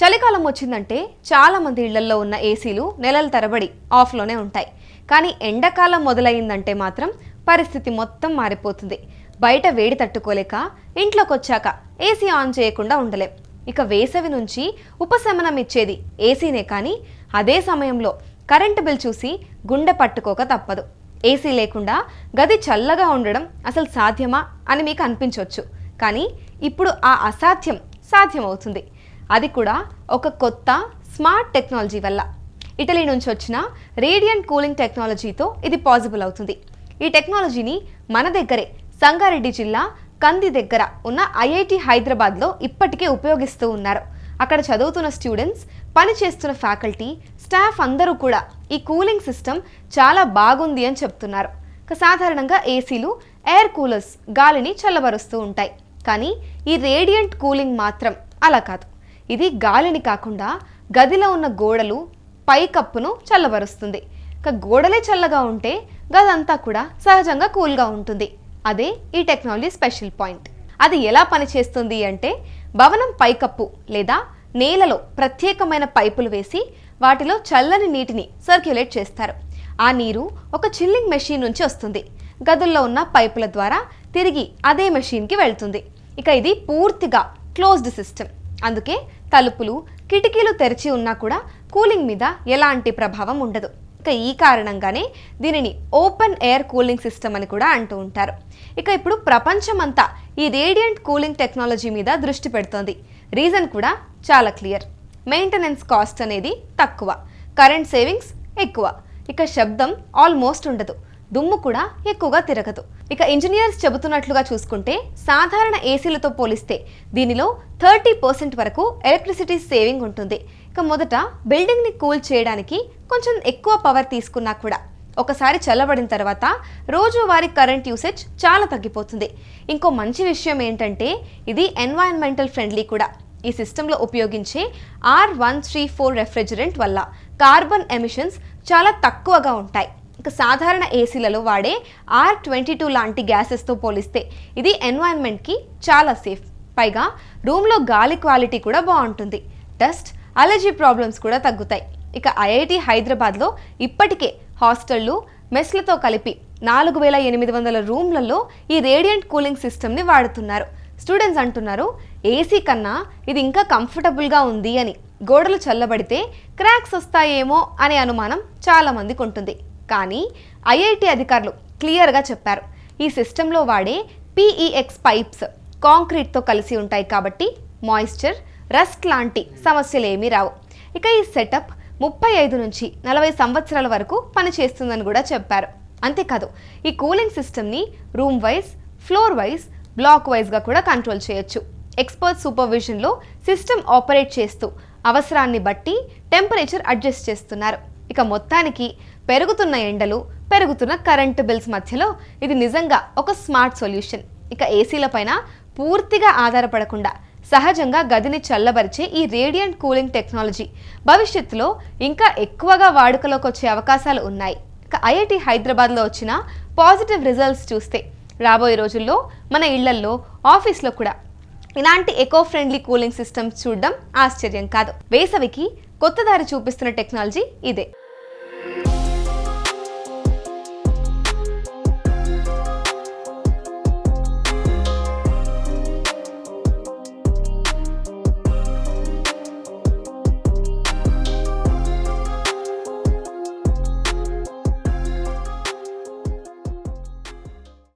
చలికాలం వచ్చిందంటే చాలా మంది ఇళ్లల్లో ఉన్న ఏసీలు నెలల తరబడి ఆఫ్లోనే ఉంటాయి. కానీ ఎండాకాలం మొదలైందంటే మాత్రం పరిస్థితి మొత్తం మారిపోతుంది. బయట వేడి తట్టుకోలేక ఇంట్లోకి వచ్చాక ఏసీ ఆన్ చేయకుండా ఉండలేం. ఇక వేసవి నుంచి ఉపశమనం ఇచ్చేది ఏసీనే, కానీ అదే సమయంలో కరెంటు బిల్ చూసి గుండె పట్టుకోక తప్పదు. ఏసీ లేకుండా గది చల్లగా ఉండడం అసలు సాధ్యమా అని మీకు అనిపించవచ్చు. కానీ ఇప్పుడు ఆ అసాధ్యం సాధ్యమవుతుంది. అది కూడా ఒక కొత్త స్మార్ట్ టెక్నాలజీ వల్ల. ఇటలీ నుంచి వచ్చిన రేడియంట్ కూలింగ్ టెక్నాలజీతో ఇది పాసిబుల్ అవుతుంది. ఈ టెక్నాలజీని మన దగ్గరే సంగారెడ్డి జిల్లా కంది దగ్గర ఉన్న ఐఐటి హైదరాబాద్లో ఇప్పటికే ఉపయోగిస్తూ ఉన్నారు. అక్కడ చదువుతున్న స్టూడెంట్స్, పనిచేస్తున్న ఫ్యాకల్టీ, స్టాఫ్ అందరూ కూడా ఈ కూలింగ్ సిస్టమ్ చాలా బాగుంది అని చెప్తున్నారు. సాధారణంగా ఏసీలు, ఎయిర్ కూలర్స్ గాలిని చల్లబరుస్తూ ఉంటాయి. కానీ ఈ రేడియంట్ కూలింగ్ మాత్రం అలా కాదు. ఇది గాలిని కాకుండా గదిలో ఉన్న గోడలు, పైకప్పును చల్లబరుస్తుంది. గోడలే చల్లగా ఉంటే గదంతా కూడా సహజంగా కూల్గా ఉంటుంది. అదే ఈ టెక్నాలజీ స్పెషల్ పాయింట్. అది ఎలా పనిచేస్తుంది అంటే, భవనం పైకప్పు లేదా నేలలో ప్రత్యేకమైన పైపులు వేసి వాటిలో చల్లని నీటిని సర్క్యులేట్ చేస్తారు. ఆ నీరు ఒక చిల్లింగ్ మెషిన్ నుంచి వస్తుంది. గదుల్లో ఉన్న పైపుల ద్వారా తిరిగి అదే మెషిన్కి వెళ్తుంది. ఇది పూర్తిగా క్లోజ్డ్ సిస్టమ్. అందుకే తలుపులు, కిటికీలు తెరిచి ఉన్నా కూడా కూలింగ్ మీద ఎలాంటి ప్రభావం ఉండదు. ఈ కారణంగానే దీనిని ఓపెన్ ఎయిర్ కూలింగ్ సిస్టమ్ అని కూడా అంటూ ఉంటారు. ఇప్పుడు ప్రపంచమంతా ఈ రేడియంట్ కూలింగ్ టెక్నాలజీ మీద దృష్టి పెడుతోంది. రీజన్ కూడా చాలా క్లియర్. మెయింటెనెన్స్ కాస్ట్ అనేది తక్కువ, కరెంట్ సేవింగ్స్ ఎక్కువ, శబ్దం ఆల్మోస్ట్ ఉండదు, దుమ్ము కూడా ఎక్కువగా తిరగదు. ఇంజనీర్స్ చెబుతున్నట్లుగా చూసుకుంటే సాధారణ ఏసీలతో పోలిస్తే దీనిలో 30% వరకు ఎలక్ట్రిసిటీ సేవింగ్ ఉంటుంది. మొదట బిల్డింగ్ని కూల్ చేయడానికి కొంచెం ఎక్కువ పవర్ తీసుకున్నా కూడా ఒకసారి చల్లబడిన తర్వాత రోజువారీ కరెంట్ యూసేజ్ చాలా తగ్గిపోతుంది. ఇంకో మంచి విషయం ఏంటంటే ఇది ఎన్వైరన్మెంటల్ ఫ్రెండ్లీ కూడా. ఈ సిస్టంలో ఉపయోగించే R134 రెఫ్రిజరెంట్ వల్ల కార్బన్ ఎమిషన్స్ చాలా తక్కువగా ఉంటాయి. సాధారణ ఏసీలలో వాడే R22 లాంటి గ్యాసెస్తో పోలిస్తే ఇది ఎన్వైరన్మెంట్కి చాలా సేఫ్. పైగా రూమ్లో గాలి క్వాలిటీ కూడా బాగుంటుంది. డస్ట్, అలర్జీ ప్రాబ్లమ్స్ కూడా తగ్గుతాయి. ఐఐటి హైదరాబాద్లో ఇప్పటికే హాస్టళ్లు, మెస్లతో కలిపి 4800 రూమ్లలో ఈ రేడియంట్ కూలింగ్ సిస్టమ్ని వాడుతున్నారు. స్టూడెంట్స్ అంటున్నారు, ఏసీ కన్నా ఇది ఇంకా కంఫర్టబుల్గా ఉంది అని. గోడలు చల్లబడితే క్రాక్స్ వస్తాయేమో అనే అనుమానం చాలా మందికి ఉంటుంది. కానీ ఐఐటి అధికారులు క్లియర్గా చెప్పారు, ఈ సిస్టంలో వాడే PEX పైప్స్ కాంక్రీట్తో కలిసి ఉంటాయి కాబట్టి మాయిశ్చర్, రస్ట్ లాంటి సమస్యలు ఏమీ రావు. ఈ సెటప్ 35 నుంచి 40 సంవత్సరాల వరకు పనిచేస్తుందని కూడా చెప్పారు. అంతేకాదు, ఈ కూలింగ్ సిస్టమ్ని room wise, floor wise, block వైజ్గా కూడా కంట్రోల్ చేయొచ్చు. ఎక్స్పర్ట్ సూపర్విజన్లో సిస్టమ్ ఆపరేట్ చేస్తూ అవసరాన్ని బట్టి టెంపరేచర్ అడ్జస్ట్ చేస్తున్నారు. మొత్తానికి పెరుగుతున్న ఎండలు, పెరుగుతున్న కరెంటు బిల్స్ మధ్యలో ఇది నిజంగా ఒక స్మార్ట్ సొల్యూషన్. ఏసీల పైన పూర్తిగా ఆధారపడకుండా సహజంగా గదిని చల్లబరిచే ఈ రేడియంట్ కూలింగ్ టెక్నాలజీ భవిష్యత్తులో ఇంకా ఎక్కువగా వాడుకలోకి వచ్చే అవకాశాలు ఉన్నాయి. ఐఐటి హైదరాబాద్లో వచ్చిన పాజిటివ్ రిజల్ట్స్ చూస్తే రాబోయే రోజుల్లో మన ఇళ్లల్లో, ఆఫీస్లో కూడా ఇలాంటి ఎకో ఫ్రెండ్లీ కూలింగ్ సిస్టమ్స్ చూడడం ఆశ్చర్యం కాదు. వేసవికి కొత్త దారి చూపిస్తున్న టెక్నాలజీ ఇదే.